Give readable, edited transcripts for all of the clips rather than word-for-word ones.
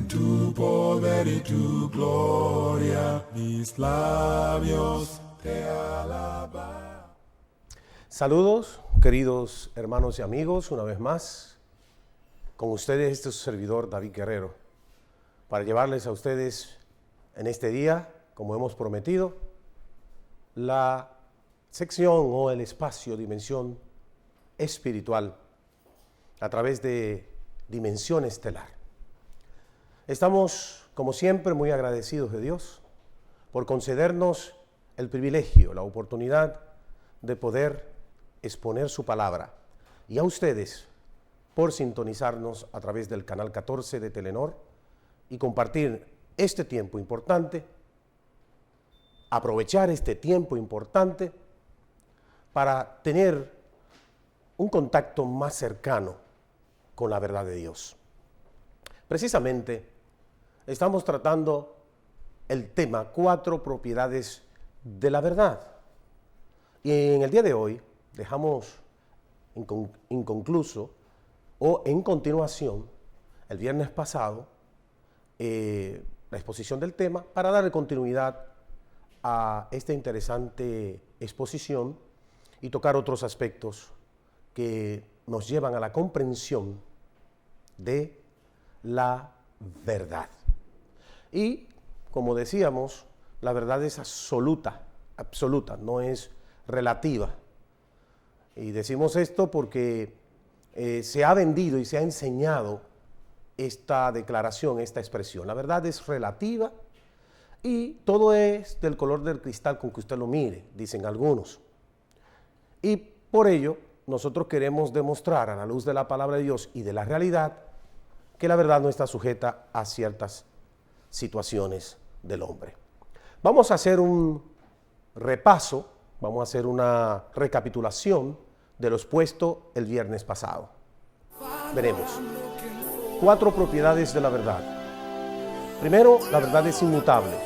tu poder y tu gloria, mis labios te alaban. Saludos, queridos hermanos y amigos, una vez más, con ustedes este es su servidor David Guerrero, para llevarles a ustedes en este día, como hemos prometido, la sección o el espacio, dimensión espiritual, a través de Dimensión Estelar. Estamos, como siempre, muy agradecidos de Dios por concedernos el privilegio, la oportunidad de poder exponer su palabra, y a ustedes por sintonizarnos a través del canal 14 de Telenor y compartir este tiempo importante, aprovechar este tiempo importante para tener un contacto más cercano con la verdad de Dios. Precisamente estamos tratando el tema 4 propiedades de la verdad, y en el día de hoy dejamos inconcluso o en continuación el viernes pasado la exposición del tema para darle continuidad a esta interesante exposición y tocar otros aspectos que nos llevan a la comprensión de la verdad. Y como decíamos, la verdad es absoluta, no es relativa. Y decimos esto porque se ha vendido y se ha enseñado esta declaración, esta expresión. La verdad es relativa y todo es del color del cristal con que usted lo mire, dicen algunos. Y por ello, nosotros queremos demostrar a la luz de la palabra de Dios y de la realidad que la verdad no está sujeta a ciertas situaciones del hombre. Vamos a hacer un repaso, vamos a hacer una recapitulación de lo expuesto el viernes pasado. Veremos 4 propiedades de la verdad. Primero, la verdad es inmutable.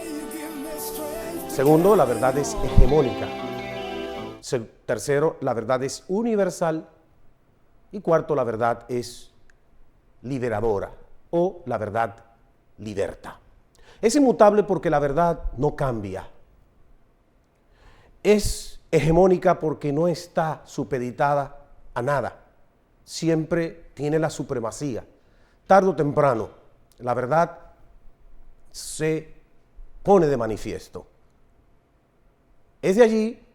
Segundo, la verdad es hegemónica. Tercero, la verdad es universal. Y cuarto, la verdad es liberadora o la verdad liberta. Es inmutable porque la verdad no cambia. Es hegemónica porque no está supeditada a nada. Siempre tiene la supremacía. Tarde o temprano, la verdad se pone de manifiesto. Es de allí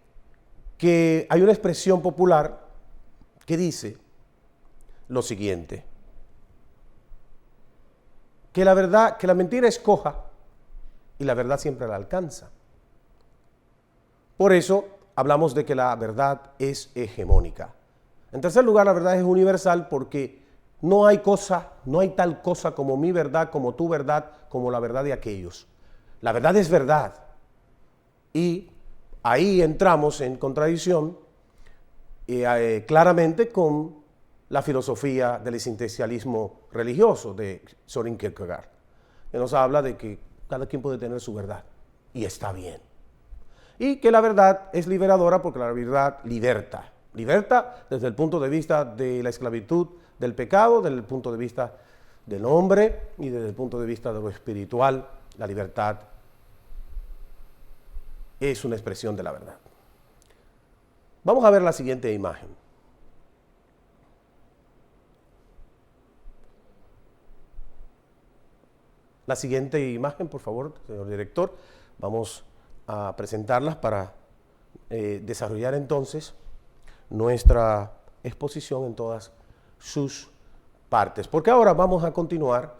que hay una expresión popular que dice lo siguiente: que la mentira es coja y la verdad siempre la alcanza. Por eso hablamos de que la verdad es hegemónica. En tercer lugar, la verdad es universal porque no hay tal cosa como mi verdad, como tu verdad, como la verdad de aquellos. La verdad es verdad. Y ahí entramos en contradicción claramente con la filosofía del existencialismo religioso de Søren Kierkegaard, que nos habla de que cada quien puede tener su verdad y está bien. Y que la verdad es liberadora porque la verdad liberta. Liberta desde el punto de vista de la esclavitud del pecado, desde el punto de vista del hombre y desde el punto de vista de lo espiritual. La libertad es una expresión de la verdad. Vamos a ver la siguiente imagen. La siguiente imagen, por favor, señor director. Vamos a presentarlas para desarrollar entonces nuestra exposición en todas sus partes. Porque ahora vamos a continuar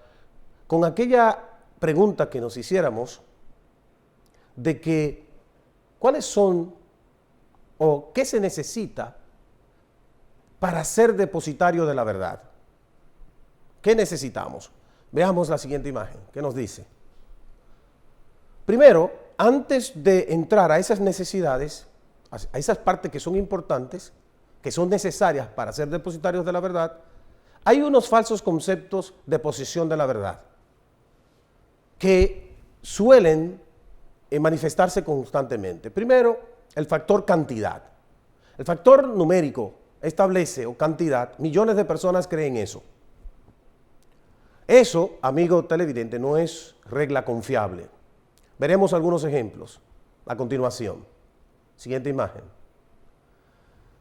con aquella pregunta que nos hiciéramos de que cuáles son o qué se necesita para ser depositario de la verdad. ¿Qué necesitamos? Veamos la siguiente imagen. ¿Qué nos dice? Primero, antes de entrar a esas necesidades, a esas partes que son importantes, que son necesarias para ser depositarios de la verdad, hay unos falsos conceptos de posesión de la verdad que suelen manifestarse constantemente. Primero, el factor cantidad. El factor numérico establece, o cantidad, millones de personas creen eso. Eso, amigo televidente, no es regla confiable. Veremos algunos ejemplos a continuación. Siguiente imagen.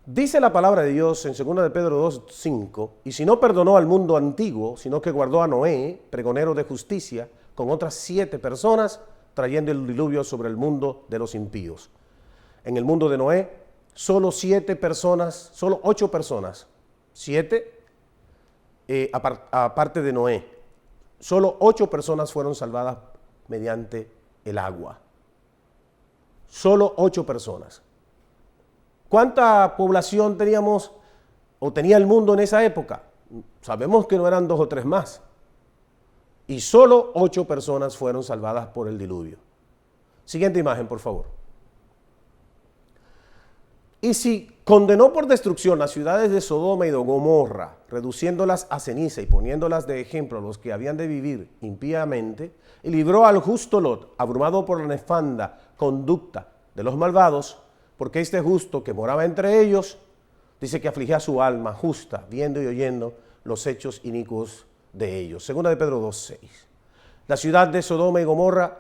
Dice la palabra de Dios en 2 de Pedro 2:5, y si no perdonó al mundo antiguo, sino que guardó a Noé, pregonero de justicia, con otras 7 personas, trayendo el diluvio sobre el mundo de los impíos. En el mundo de Noé, solo 8 personas, 7 aparte de Noé, solo 8 personas fueron salvadas mediante el agua. Solo 8 personas. ¿Cuánta población teníamos o tenía el mundo en esa época? Sabemos que no eran 2 o 3 más. Y solo 8 personas fueron salvadas por el diluvio. Siguiente imagen, por favor. Y si condenó por destrucción las ciudades de Sodoma y de Gomorra, reduciéndolas a ceniza y poniéndolas de ejemplo a los que habían de vivir impíamente, y libró al justo Lot, abrumado por la nefanda conducta de los malvados, porque este justo que moraba entre ellos, dice que afligía su alma justa, viendo y oyendo los hechos inicuos de ellos. Segunda de Pedro 2:6. La ciudad de Sodoma y Gomorra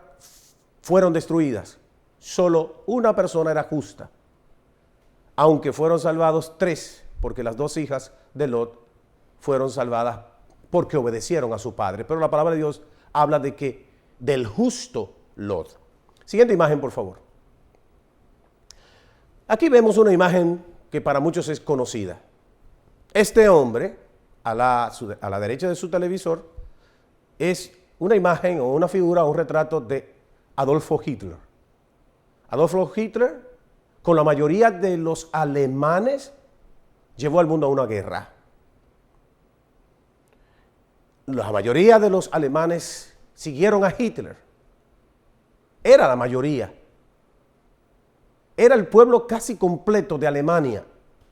fueron destruidas. Solo una persona era justa, aunque fueron salvados 3, porque las 2 hijas de Lot fueron salvadas porque obedecieron a su padre. Pero la palabra de Dios habla del justo Lot. Siguiente imagen, por favor. Aquí vemos una imagen que para muchos es conocida. Este hombre, a la derecha de su televisor, es una imagen o una figura o un retrato de Adolfo Hitler. Adolfo Hitler, con la mayoría de los alemanes, llevó al mundo a una guerra. La mayoría de los alemanes siguieron a Hitler. Era la mayoría. Era el pueblo casi completo de Alemania.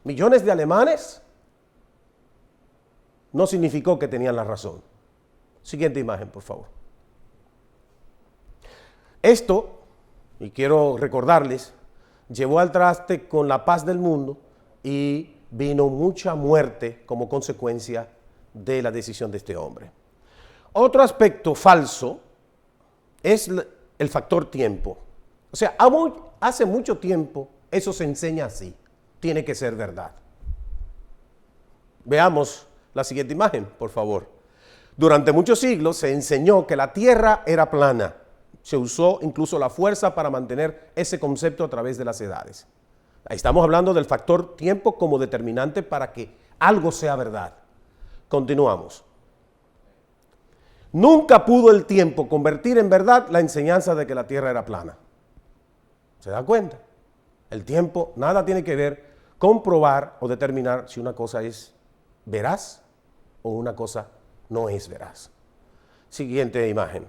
Millones de alemanes no significó que tenían la razón. Siguiente imagen, por favor. Esto, y quiero recordarles, llevó al traste con la paz del mundo y vino mucha muerte como consecuencia de la decisión de este hombre. Otro aspecto falso es el factor tiempo. O sea, hace mucho tiempo eso se enseña así. Tiene que ser verdad. Veamos la siguiente imagen, por favor. Durante muchos siglos se enseñó que la tierra era plana. Se usó incluso la fuerza para mantener ese concepto a través de las edades. Ahí estamos hablando del factor tiempo como determinante para que algo sea verdad. Continuamos. Nunca pudo el tiempo convertir en verdad la enseñanza de que la tierra era plana. ¿Se da cuenta? El tiempo nada tiene que ver con probar o determinar si una cosa es veraz o una cosa no es veraz. Siguiente imagen.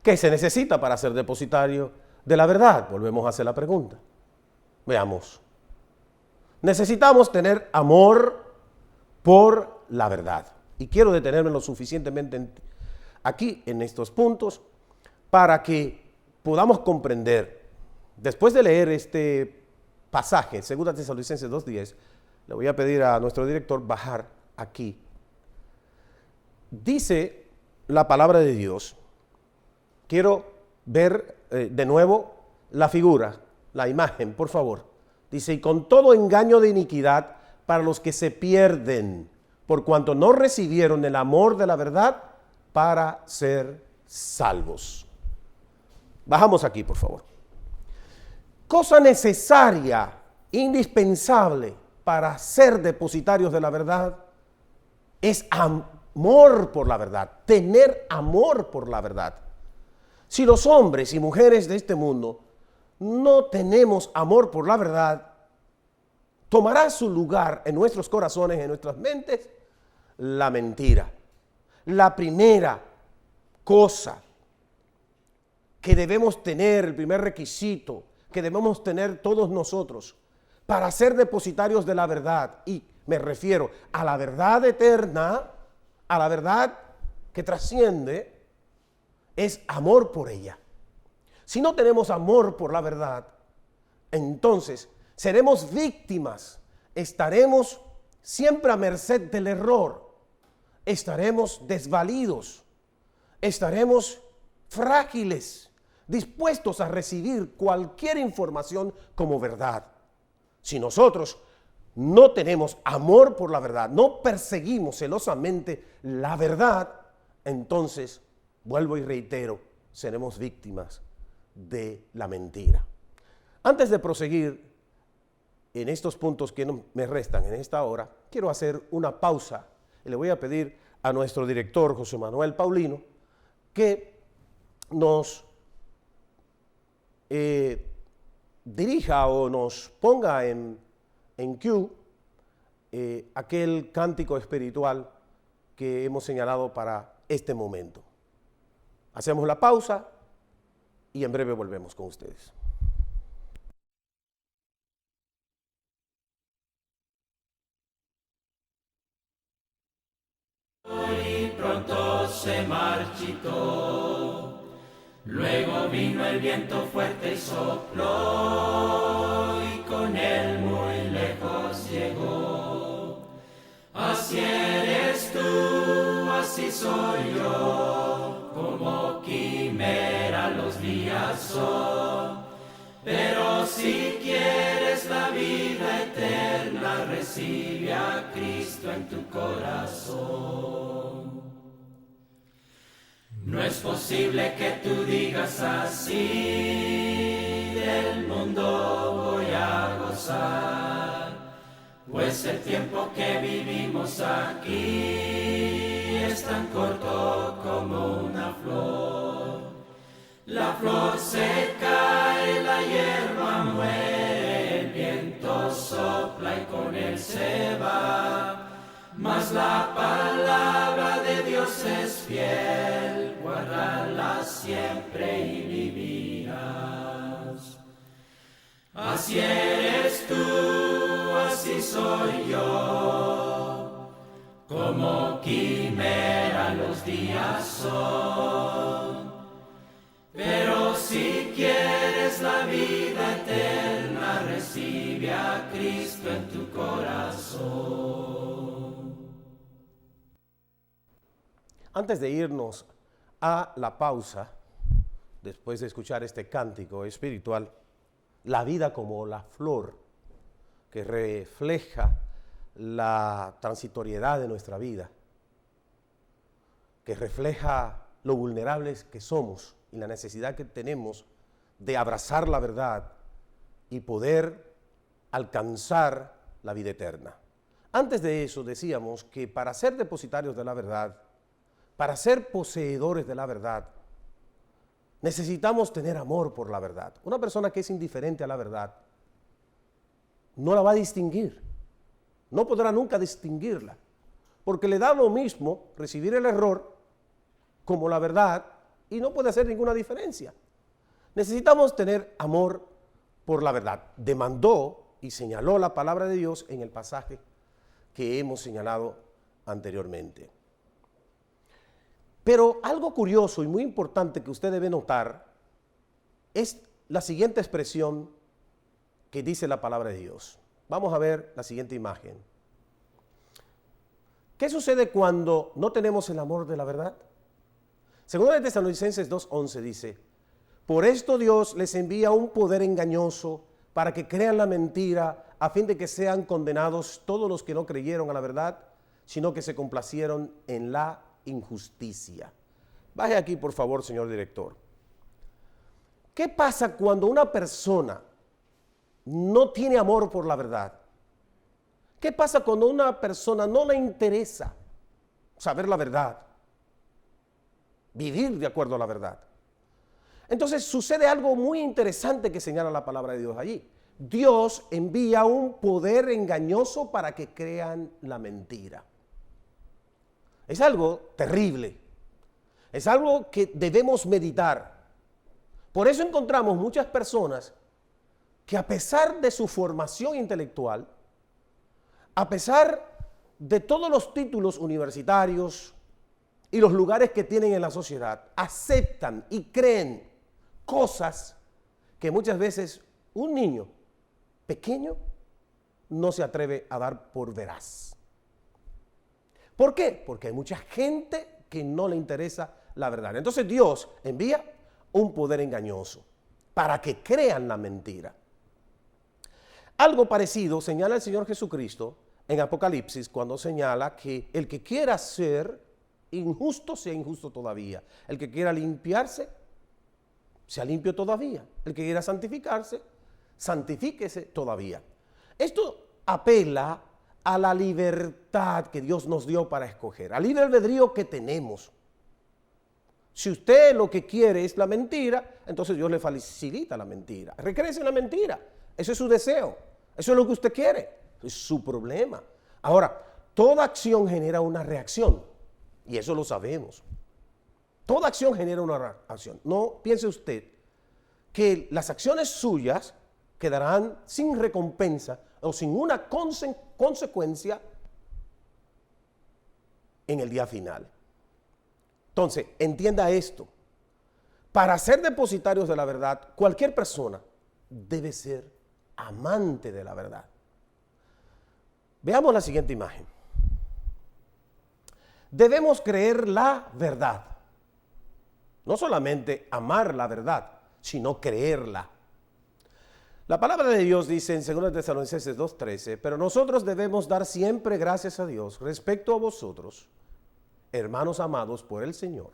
¿Qué se necesita para ser depositario de la verdad? Volvemos a hacer la pregunta. Veamos. Necesitamos tener amor por la verdad. Y quiero detenerme lo suficientemente aquí en estos puntos para que podamos comprender. Después de leer este pasaje, 2 Tesalonicenses 2:10, le voy a pedir a nuestro director bajar aquí. Dice la palabra de Dios. Quiero ver de nuevo la figura, la imagen, por favor. Dice, y con todo engaño de iniquidad para los que se pierden, por cuanto no recibieron el amor de la verdad para ser salvos. Bajamos aquí, por favor. Cosa necesaria, indispensable para ser depositarios de la verdad es amor por la verdad, tener amor por la verdad. Si los hombres y mujeres de este mundo no tenemos amor por la verdad, tomará su lugar en nuestros corazones, en nuestras mentes, la mentira. La primera cosa que debemos tener, el primer requisito que debemos tener todos nosotros para ser depositarios de la verdad, y me refiero a la verdad eterna, a la verdad que trasciende, es amor por ella. Si no tenemos amor por la verdad, entonces seremos víctimas, estaremos siempre a merced del error. estaremos desvalidos, estaremos frágiles, dispuestos a recibir cualquier información como verdad. Si nosotros no tenemos amor por la verdad, no perseguimos celosamente la verdad, entonces, vuelvo y reitero, seremos víctimas de la mentira. Antes de proseguir en estos puntos que me restan en esta hora, quiero hacer una pausa y le voy a pedir a nuestro director, José Manuel Paulino, que nos dirija o nos ponga en cue aquel cántico espiritual que hemos señalado para este momento. Hacemos la pausa y en breve volvemos con ustedes. Y pronto se marchitó, luego vino el viento fuerte y sopló, y con él muy lejos llegó. Así eres tú, así soy yo, como quimera los días son. Pero si quieres la vida eterna, recibe a Cristo en tu corazón. No es posible que tú digas así, del mundo voy a gozar, pues el tiempo que vivimos aquí es tan corto como una flor. La flor se cae, la hierba muere, el viento sopla y con él se va. Mas la palabra de Dios es fiel, guárdala siempre y vivirás. Así eres tú, así soy yo, como quimera los días son. Pero si quieres la vida eterna, recibe a Cristo en tu corazón. Antes de irnos a la pausa, después de escuchar este cántico espiritual, la vida como la flor que refleja la transitoriedad de nuestra vida, que refleja lo vulnerables que somos y la necesidad que tenemos de abrazar la verdad y poder alcanzar la vida eterna. Antes de eso decíamos que para ser depositarios de la verdad, para ser poseedores de la verdad, necesitamos tener amor por la verdad. Una persona que es indiferente a la verdad no la va a distinguir, no podrá nunca distinguirla, porque le da lo mismo recibir el error como la verdad y no puede hacer ninguna diferencia. Necesitamos tener amor por la verdad. Demandó y señaló la palabra de Dios en el pasaje que hemos señalado anteriormente. Pero algo curioso y muy importante que usted debe notar es la siguiente expresión que dice la palabra de Dios. Vamos a ver la siguiente imagen. ¿Qué sucede cuando no tenemos el amor de la verdad? Según de Tesalonicenses 2:11 dice, por esto Dios les envía un poder engañoso para que crean la mentira, a fin de que sean condenados todos los que no creyeron a la verdad, sino que se complacieron en la injusticia. Baje aquí, por favor, señor director. ¿Qué pasa cuando una persona no tiene amor por la verdad? ¿Qué pasa cuando a una persona no le interesa saber la verdad? Vivir de acuerdo a la verdad. Entonces sucede algo muy interesante que señala la palabra de Dios allí. Dios envía un poder engañoso para que crean la mentira. Es algo terrible. Es algo que debemos meditar. Por eso encontramos muchas personas que a pesar de su formación intelectual, a pesar de todos los títulos universitarios y los lugares que tienen en la sociedad, aceptan y creen cosas que muchas veces un niño pequeño no se atreve a dar por veraz. ¿Por qué? Porque hay mucha gente que no le interesa la verdad. Entonces Dios envía un poder engañoso para que crean la mentira. Algo parecido señala el Señor Jesucristo en Apocalipsis cuando señala que el que quiera ser injusto sea injusto todavía. El que quiera limpiarse sea limpio todavía. El que quiera santificarse, santifíquese todavía. Esto apela a la libertad que Dios nos dio para escoger, al libre albedrío que tenemos. Si usted lo que quiere es la mentira, entonces Dios le facilita la mentira. Recréese en la mentira. Ese es su deseo. Eso es lo que usted quiere. Es su problema. Ahora, toda acción genera una reacción. Y eso lo sabemos. Toda acción genera una reacción. No piense usted que las acciones suyas quedarán sin recompensa o sin una consecuencia en el día final. Entonces, entienda esto. Para ser depositarios de la verdad, cualquier persona debe ser amante de la verdad. Veamos la siguiente imagen. Debemos creer la verdad. No solamente amar la verdad, sino creerla. La palabra de Dios dice en 2 Tesalonicenses 2:13, pero nosotros debemos dar siempre gracias a Dios respecto a vosotros, hermanos amados por el Señor,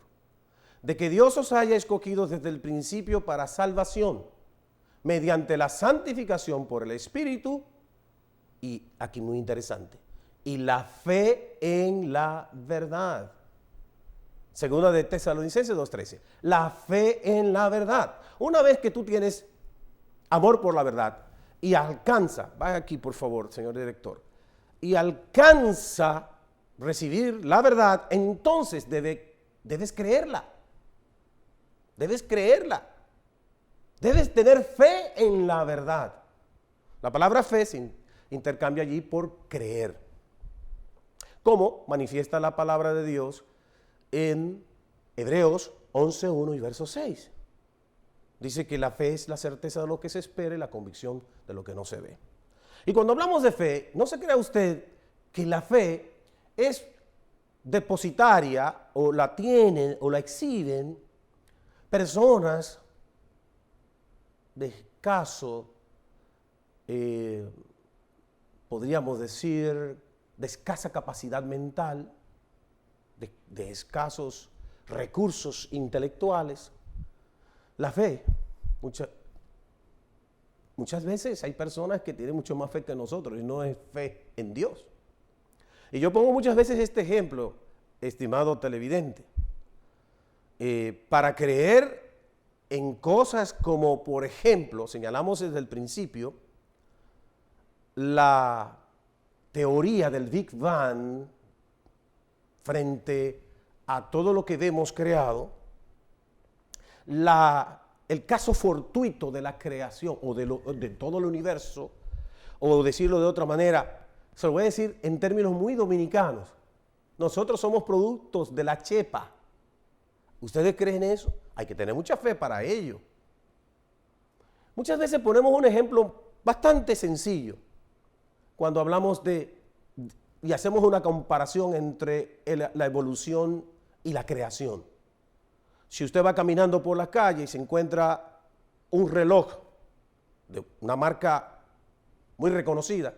de que Dios os haya escogido desde el principio para salvación, mediante la santificación por el Espíritu, y aquí muy interesante, y la fe en la verdad. 2 de Tesalonicenses 2:13, la fe en la verdad. Una vez que tú tienes amor por la verdad y alcanza, vaya aquí por favor, señor director, y alcanza recibir la verdad, entonces debes creerla. Debes creerla. Debes tener fe en la verdad. La palabra fe se intercambia allí por creer. ¿Cómo manifiesta la palabra de Dios en Hebreos 11:1 y verso 6? Dice que la fe es la certeza de lo que se espera y la convicción de lo que no se ve. Y cuando hablamos de fe, no se crea usted que la fe es depositaria o la tienen o la exhiben personas de escaso, podríamos decir, de escasa capacidad mental, de escasos recursos intelectuales. La fe, muchas veces hay personas que tienen mucho más fe que nosotros y no es fe en Dios. Y yo pongo muchas veces este ejemplo, estimado televidente, para creer en cosas como, por ejemplo, señalamos desde el principio, la teoría del Big Bang frente a todo lo que vemos creado, el caso fortuito de la creación o de todo el universo, o decirlo de otra manera, se lo voy a decir en términos muy dominicanos, nosotros somos productos de la chepa. ¿Ustedes creen eso? Hay que tener mucha fe para ello. Muchas veces ponemos un ejemplo bastante sencillo cuando hablamos y hacemos una comparación entre la evolución y la creación. Si usted va caminando por la calle y se encuentra un reloj de una marca muy reconocida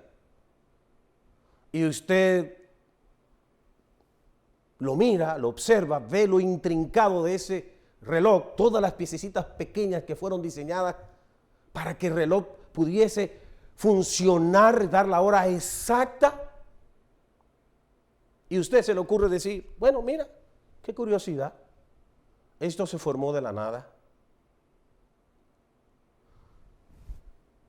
y usted lo mira, lo observa, ve lo intrincado de ese reloj, todas las piececitas pequeñas que fueron diseñadas para que el reloj pudiese funcionar, dar la hora exacta, y a usted se le ocurre decir, bueno, mira, qué curiosidad, esto se formó de la nada.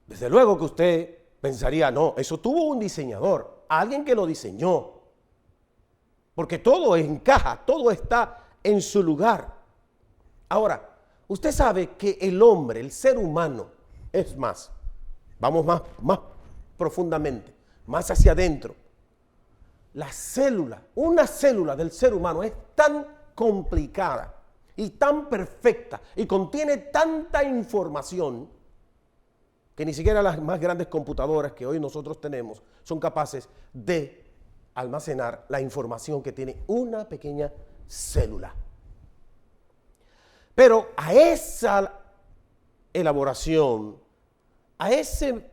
Desde luego que usted pensaría, no, eso tuvo un diseñador, alguien que lo diseñó, porque todo encaja, todo está en su lugar. Ahora, usted sabe que el hombre, el ser humano, es más, vamos más profundamente, más hacia adentro. La célula, una célula del ser humano es tan complicada y tan perfecta y contiene tanta información que ni siquiera las más grandes computadoras que hoy nosotros tenemos son capaces de almacenar la información que tiene una pequeña célula. Pero a esa elaboración, a ese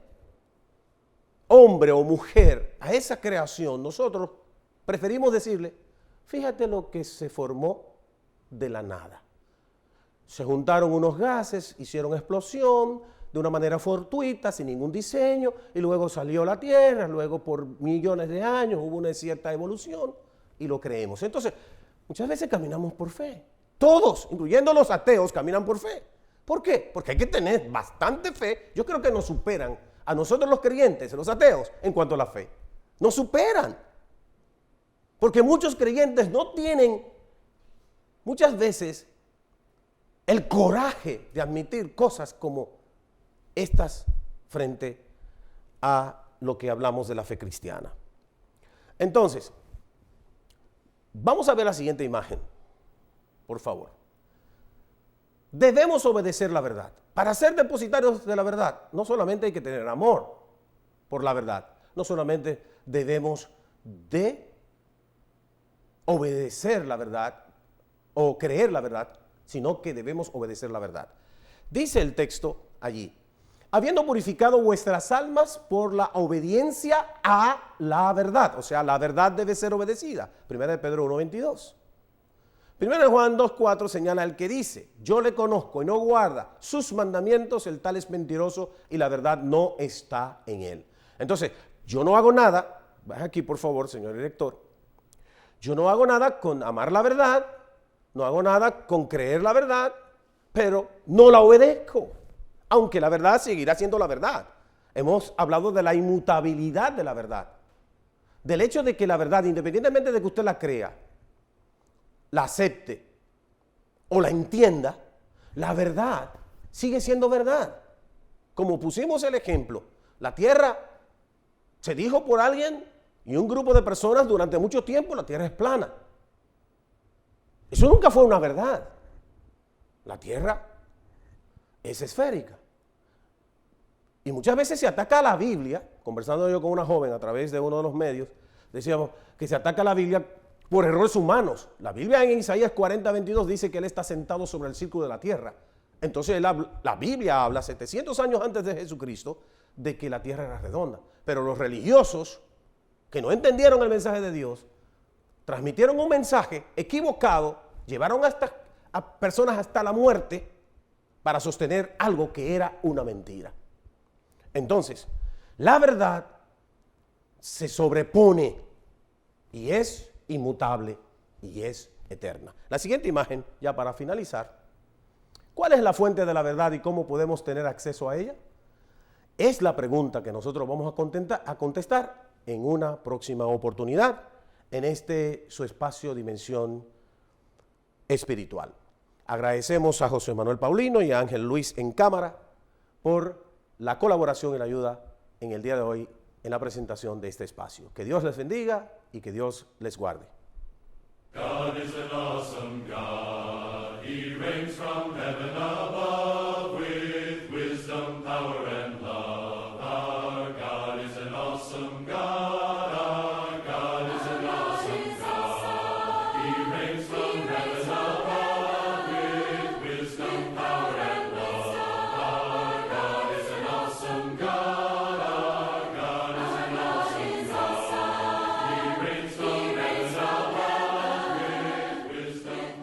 hombre o mujer, a esa creación, nosotros preferimos decirle, fíjate lo que se formó de la nada. Se juntaron unos gases, hicieron explosión de una manera fortuita, sin ningún diseño, y luego salió la Tierra, luego por millones de años hubo una cierta evolución y lo creemos. Entonces, muchas veces caminamos por fe. Todos, incluyendo los ateos, caminan por fe. ¿Por qué? Porque hay que tener bastante fe. Yo creo que nos superan a nosotros los creyentes, los ateos, en cuanto a la fe. Nos superan. Porque muchos creyentes no tienen, muchas veces, el coraje de admitir cosas como estas frente a lo que hablamos de la fe cristiana. Entonces, vamos a ver la siguiente imagen, por favor. Debemos obedecer la verdad. Para ser depositarios de la verdad, no solamente hay que tener amor por la verdad, no solamente debemos de obedecer la verdad o creer la verdad, sino que debemos obedecer la verdad. Dice el texto allí, habiendo purificado vuestras almas por la obediencia a la verdad. O sea, la verdad debe ser obedecida. 1 Pedro 1:22. 1 Juan 2:4 señala el que dice, yo le conozco y no guarda sus mandamientos, el tal es mentiroso y la verdad no está en él. Entonces, yo no hago nada, baja aquí por favor, señor director, yo no hago nada con amar la verdad, no hago nada con creer la verdad, pero no la obedezco, aunque la verdad seguirá siendo la verdad. Hemos hablado de la inmutabilidad de la verdad, del hecho de que la verdad, independientemente de que usted la crea, la acepte o la entienda, la verdad sigue siendo verdad. Como pusimos el ejemplo, la tierra se dijo por alguien y un grupo de personas durante mucho tiempo, la tierra es plana. Eso nunca fue una verdad. La tierra es esférica. Y muchas veces se ataca a la Biblia, conversando yo con una joven a través de uno de los medios, decíamos que se ataca a la Biblia por errores humanos. La Biblia en Isaías 40:22 dice que Él está sentado sobre el círculo de la tierra. Entonces la Biblia habla 700 años antes de Jesucristo de que la tierra era redonda. Pero los religiosos que no entendieron el mensaje de Dios, transmitieron un mensaje equivocado, llevaron a personas hasta la muerte para sostener algo que era una mentira. Entonces, la verdad se sobrepone y es inmutable y es eterna. La siguiente imagen, ya para finalizar. ¿Cuál es la fuente de la verdad y cómo podemos tener acceso a ella? Es la pregunta que nosotros vamos a contestar en una próxima oportunidad en su espacio Dimensión Espiritual. Agradecemos a José Manuel Paulino y a Ángel Luis en cámara por la colaboración y la ayuda en el día de hoy en la presentación de este espacio. Que Dios les bendiga y que Dios les guarde. God is an awesome God. He reigns from heaven above.